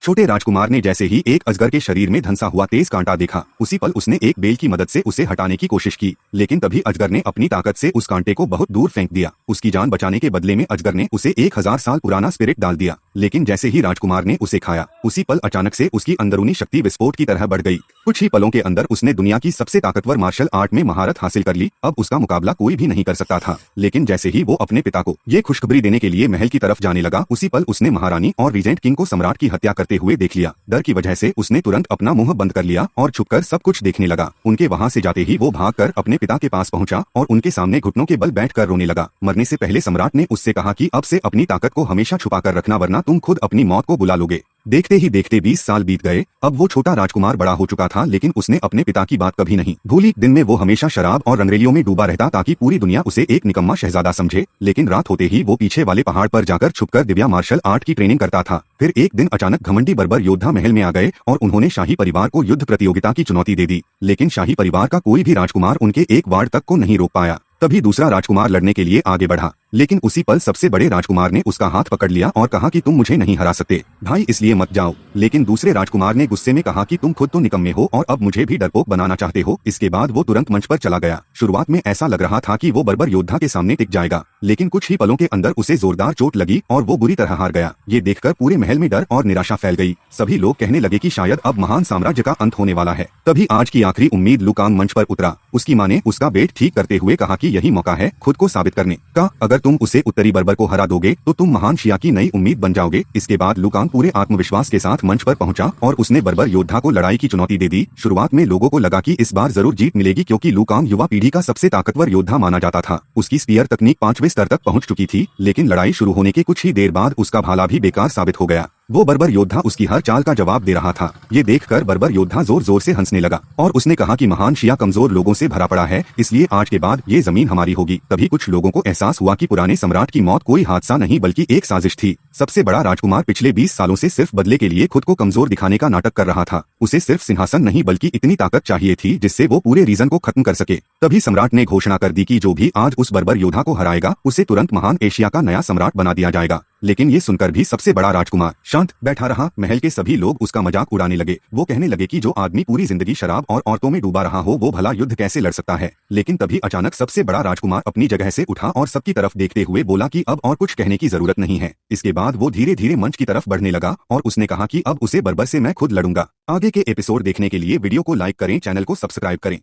छोटे राजकुमार ने जैसे ही एक अजगर के शरीर में धंसा हुआ तेज कांटा देखा, उसी पल उसने एक बेल की मदद से उसे हटाने की कोशिश की, लेकिन तभी अजगर ने अपनी ताकत से उस कांटे को बहुत दूर फेंक दिया। उसकी जान बचाने के बदले में अजगर ने उसे 1000 साल पुराना स्पिरिट डाल दिया, लेकिन जैसे ही राजकुमार ने उसे खाया, उसी पल अचानक से उसकी अंदरूनी शक्ति विस्फोट की तरह बढ़ गई। कुछ ही पलों के अंदर उसने दुनिया की सबसे ताकतवर मार्शल आर्ट में महारत हासिल कर ली। अब उसका मुकाबला कोई भी नहीं कर सकता था। लेकिन जैसे ही वो अपने पिता को ये खुशखबरी देने के लिए महल की तरफ जाने लगा, उसी पल उसने महारानी और रीजेंट किंग को सम्राट की हत्या करते हुए देख लिया। डर की वजह से उसने तुरंत अपना मुंह बंद कर लिया और छुपकर सब कुछ देखने लगा। उनके वहां से जाते ही वो भागकर अपने पिता के पास पहुंचा और उनके सामने घुटनों के बल बैठकर रोने लगा। मरने से पहले सम्राट ने उससे कहा कि अब से अपनी ताकत को हमेशा छुपा कर रखना, वरना तुम खुद अपनी मौत को बुला लोगे। देखते ही देखते 20 साल बीत गए। अब वो छोटा राजकुमार बड़ा हो चुका था, लेकिन उसने अपने पिता की बात कभी नहीं भूली। दिन में वो हमेशा शराब और रंगरेलियों में डूबा रहता ताकि पूरी दुनिया उसे एक निकम्मा शहजादा समझे। लेकिन रात होते ही वो पीछे वाले पहाड़ पर जाकर छुपकर दिव्या मार्शल आर्ट की ट्रेनिंग करता था। फिर एक दिन अचानक घमंडी बर्बर योद्धा महल में आ गए और उन्होंने शाही परिवार को युद्ध प्रतियोगिता की चुनौती दे दी, लेकिन शाही परिवार का कोई भी राजकुमार उनके एक वार्ड तक को नहीं रोक पाया। तभी दूसरा राजकुमार लड़ने के लिए आगे बढ़ा, लेकिन उसी पल सबसे बड़े राजकुमार ने उसका हाथ पकड़ लिया और कहा कि तुम मुझे नहीं हरा सकते भाई, इसलिए मत जाओ। लेकिन दूसरे राजकुमार ने गुस्से में कहा कि तुम खुद तो निकम्मे हो और अब मुझे भी डरपोक बनाना चाहते हो। इसके बाद वो तुरंत मंच पर चला गया। शुरुआत में ऐसा लग रहा था कि वो बर्बर योद्धा के सामने टिक जाएगा, लेकिन कुछ ही पलों के अंदर उसे जोरदार चोट लगी और वो बुरी तरह हार गया। ये देखकर पूरे महल में डर और निराशा फैल गई। सभी लोग कहने लगे कि शायद अब महान साम्राज्य का अंत होने वाला है। तभी आज की आखिरी उम्मीद लु कांग मंच पर उतरा। उसकी माँ ने उसका पेट ठीक करते हुए कहा कि यही मौका है खुद को साबित करने का। अगर तुम उसे उत्तरी बर्बर को हरा दोगे तो तुम महान शिया की नई उम्मीद बन जाओगे। इसके बाद लु कांग पूरे आत्मविश्वास के साथ मंच पर पहुंचा और उसने बर्बर योद्धा को लड़ाई की चुनौती दे दी। शुरुआत में लोगों को लगा कि इस बार जरूर जीत मिलेगी, क्योंकि लु कांग युवा पीढ़ी का सबसे ताकतवर योद्धा माना जाता था। उसकी स्पीयर तकनीक 5वें स्तर तक पहुंच चुकी थी, लेकिन लड़ाई शुरू होने के कुछ ही देर बाद उसका भाला भी बेकार साबित हो गया। वो बर्बर योद्धा उसकी हर चाल का जवाब दे रहा था। ये देखकर बर्बर योद्धा जोर जोर से हंसने लगा और उसने कहा कि महान शिया कमजोर लोगों से भरा पड़ा है, इसलिए आज के बाद ये जमीन हमारी होगी। तभी कुछ लोगों को एहसास हुआ कि पुराने सम्राट की मौत कोई हादसा नहीं बल्कि एक साजिश थी। सबसे बड़ा राजकुमार पिछले 20 सालों से सिर्फ बदले के लिए खुद को कमजोर दिखाने का नाटक कर रहा था। उसे सिर्फ सिंहासन नहीं बल्कि इतनी ताकत चाहिए थी जिससे वो पूरे रीजन को खत्म कर सके। तभी सम्राट ने घोषणा कर दी कि जो भी आज उस बर्बर योद्धा को हराएगा उसे तुरंत महान एशिया का नया सम्राट बना दिया जाएगा। लेकिन ये सुनकर भी सबसे बड़ा राजकुमार शांत बैठा रहा। महल के सभी लोग उसका मजाक उड़ाने लगे। वो कहने लगे कि जो आदमी पूरी जिंदगी शराब और औरतों में डूबा रहा हो वो भला युद्ध कैसे लड़ सकता है। लेकिन तभी अचानक सबसे बड़ा राजकुमार अपनी जगह से उठा और सबकी तरफ देखते हुए बोला कि अब और कुछ कहने की जरूरत नहीं है। इसके बाद वो धीरे धीरे मंच की तरफ बढ़ने लगा और उसने कहा कि अब उसे बर्बर से मैं खुद लड़ूंगा। आगे के एपिसोड देखने के लिए वीडियो को लाइक करें, चैनल को सब्सक्राइब करें।